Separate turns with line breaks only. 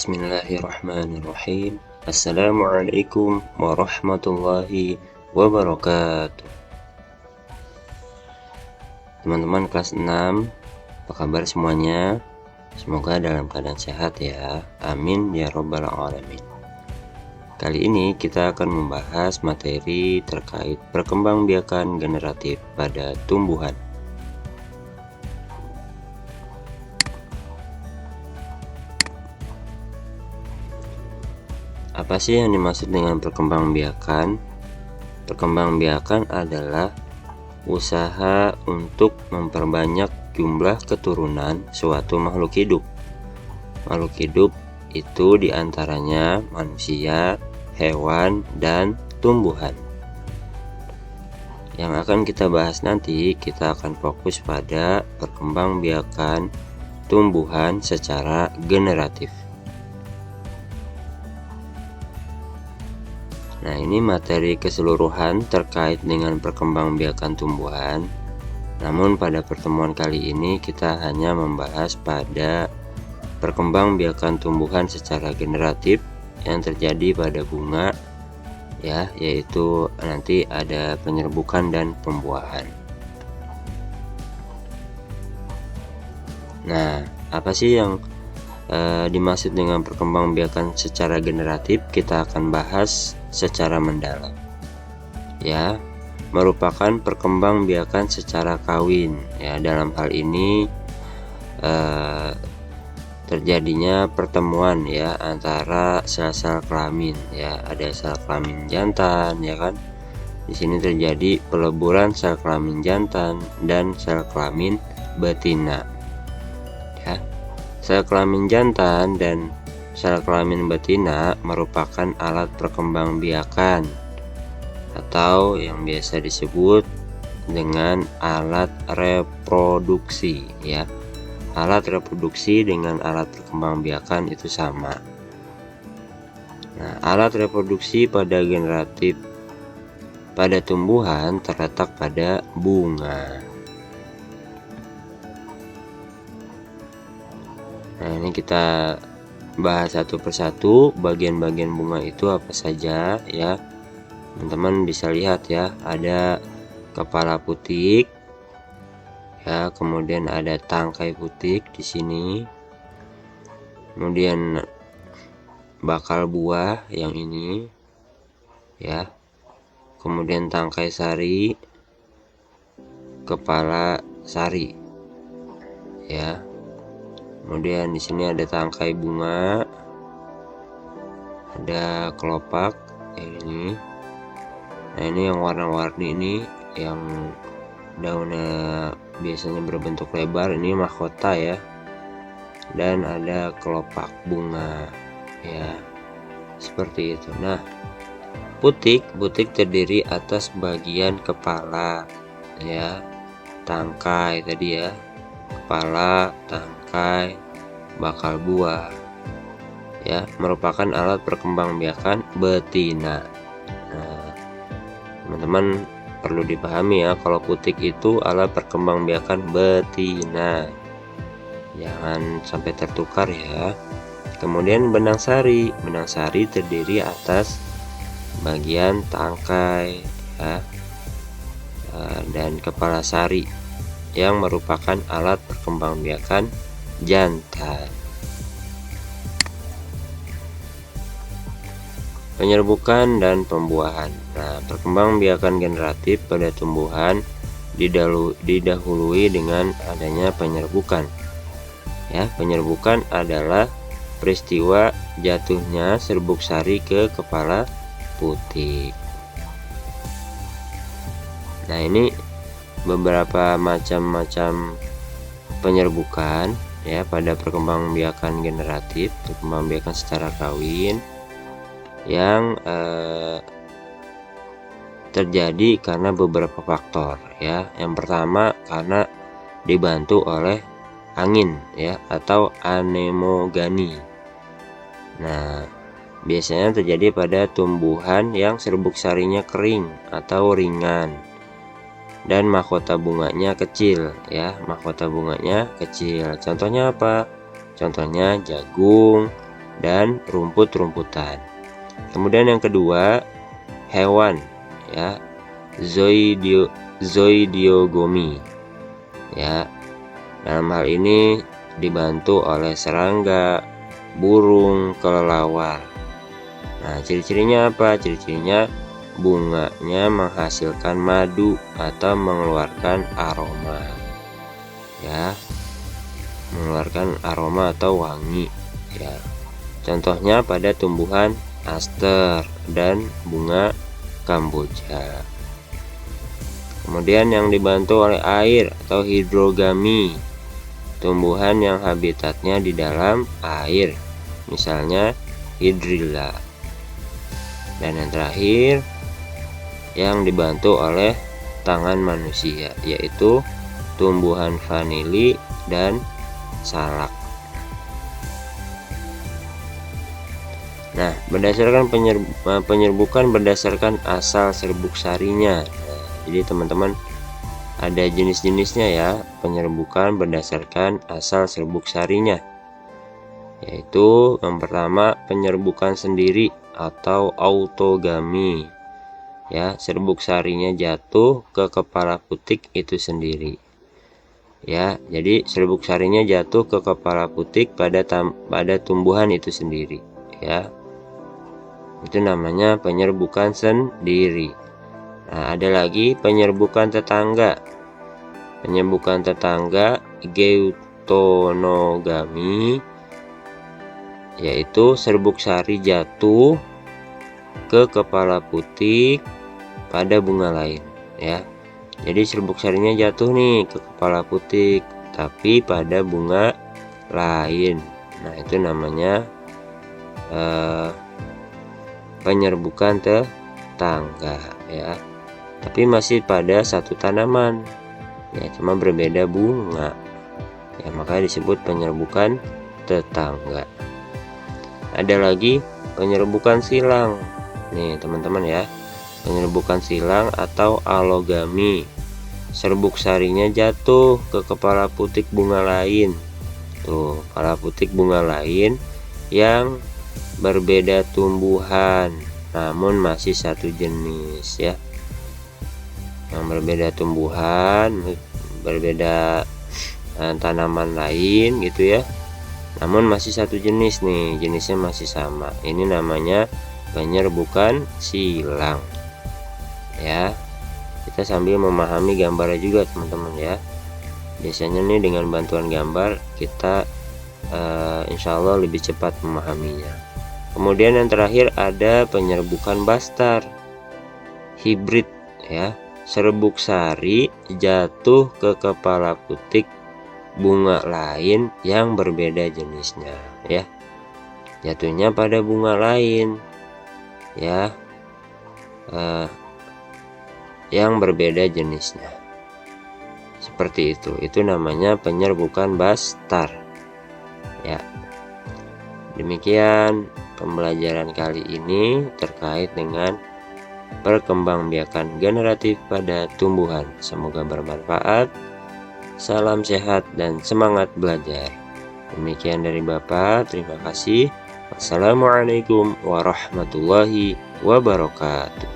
Bismillahirrahmanirrahim. Assalamualaikum warahmatullahi wabarakatuh. Teman-teman kelas 6, apa kabar semuanya? Semoga dalam keadaan sehat ya. Amin ya robbal alamin. Kali ini kita akan membahas materi terkait perkembangbiakan generatif pada tumbuhan. Apa sih yang dimaksud dengan perkembangbiakan? Perkembangbiakan adalah usaha untuk memperbanyak jumlah keturunan suatu makhluk hidup. Makhluk hidup itu diantaranya manusia, hewan, dan tumbuhan. Yang akan kita bahas nanti, kita akan fokus pada perkembangbiakan tumbuhan secara generatif. Nah, ini materi keseluruhan terkait dengan perkembangbiakan tumbuhan. Namun pada pertemuan kali ini kita hanya membahas pada perkembangbiakan tumbuhan secara generatif yang terjadi pada bunga ya, yaitu nanti ada penyerbukan dan pembuahan. Nah, apa sih yang dimaksud dengan perkembangbiakan secara generatif? Kita akan bahas secara mendalam ya, merupakan perkembangbiakan secara kawin ya. Dalam hal ini terjadinya pertemuan ya antara sel-sel kelamin ya, ada sel kelamin jantan ya kan. Di sini terjadi peleburan sel kelamin jantan dan sel kelamin betina ya. Sel kelamin jantan dan sel kelamin betina merupakan alat perkembangbiakan atau yang biasa disebut dengan alat reproduksi ya. Alat reproduksi dengan alat perkembangbiakan itu sama. Nah, alat reproduksi pada generatif pada tumbuhan terletak pada bunga. Nah, ini kita bahas satu persatu bagian-bagian bunga itu apa saja ya. Teman-teman bisa lihat ya, ada kepala putik ya, kemudian ada tangkai putik di sini. Kemudian bakal buah yang ini ya. Kemudian tangkai sari, kepala sari ya. Kemudian di sini ada tangkai bunga, ada kelopak ini. Nah, ini yang warna-warni ini yang daunnya biasanya berbentuk lebar, ini mahkota ya. Dan ada kelopak bunga ya, seperti itu. Nah, putik terdiri atas bagian kepala ya, tangkai tadi ya, kepala, tangkai, bakal buah ya, merupakan alat perkembangbiakan betina. Nah, teman-teman perlu dipahami ya, kalau putik itu alat perkembangbiakan betina, jangan sampai tertukar ya. Kemudian benang sari terdiri atas bagian tangkai ya, dan kepala sari yang merupakan alat perkembangbiakan jantan. Penyerbukan dan pembuahan. Nah, perkembangbiakan generatif pada tumbuhan didahului dengan adanya penyerbukan. Ya, penyerbukan adalah peristiwa jatuhnya serbuk sari ke kepala putik. Nah, ini beberapa macam penyerbukan ya pada perkembangbiakan generatif, perkembangbiakan secara kawin yang terjadi karena beberapa faktor ya. Yang pertama karena dibantu oleh angin ya atau anemogani. Nah, biasanya terjadi pada tumbuhan yang serbuk sarinya kering atau ringan dan mahkota bunganya kecil ya, mahkota bunganya kecil. Contohnya apa? Contohnya jagung, dan rumput-rumputan. Kemudian yang kedua, hewan, ya, zoidiogomi, ya. Dalam hal ini dibantu oleh serangga, burung, kelelawar. Nah, ciri-cirinya apa? Ciri-cirinya bunganya menghasilkan madu atau mengeluarkan aroma, ya, mengeluarkan aroma atau wangi, ya. Contohnya pada tumbuhan aster dan bunga kamboja. Kemudian yang dibantu oleh air atau hidrogami, tumbuhan yang habitatnya di dalam air, misalnya hidrilla. Dan yang terakhir yang dibantu oleh tangan manusia, yaitu tumbuhan vanili dan salak. Nah, berdasarkan penyerbukan berdasarkan asal serbuk sarinya. Nah, jadi teman-teman ada jenis-jenisnya ya, penyerbukan berdasarkan asal serbuk sarinya, yaitu yang pertama penyerbukan sendiri atau autogami, ya, serbuk sarinya jatuh ke kepala putik itu sendiri, ya. Jadi serbuk sarinya jatuh ke kepala putik pada tumbuhan itu sendiri, ya. Itu namanya penyerbukan sendiri. Nah, ada lagi penyerbukan tetangga. Penyerbukan tetangga geutonogami, yaitu serbuk sari jatuh ke kepala putik pada bunga lain, ya. Jadi serbuk sarinya jatuh nih ke kepala putik tapi pada bunga lain. Nah, itu namanya penyerbukan tetangga, ya. Tapi masih pada satu tanaman, ya, cuma berbeda bunga, ya, maka disebut penyerbukan tetangga. Ada lagi penyerbukan silang. Nih teman-teman ya, penyerbukan silang atau alogami, serbuk sarinya jatuh ke kepala putik bunga lain. Tuh, kepala putik bunga lain yang berbeda tumbuhan namun masih satu jenis, ya. Yang berbeda tumbuhan, berbeda tanaman lain gitu ya, namun masih satu jenis nih, jenisnya masih sama. Ini namanya penyerbukan silang, ya. Kita sambil memahami gambarnya juga teman-teman ya. Biasanya nih dengan bantuan gambar kita insya Allah lebih cepat memahaminya. Kemudian yang terakhir ada penyerbukan bastar hibrid, ya. Serbuk sari jatuh ke kepala putik bunga lain yang berbeda jenisnya, ya. Jatuhnya pada bunga lain, ya, yang berbeda jenisnya, seperti itu namanya penyerbukan bastar, ya. Demikian pembelajaran kali ini terkait dengan perkembangbiakan generatif pada tumbuhan. Semoga bermanfaat. Salam sehat dan semangat belajar. Demikian dari Bapak, terima kasih. Wassalamualaikum warahmatullahi wabarakatuh.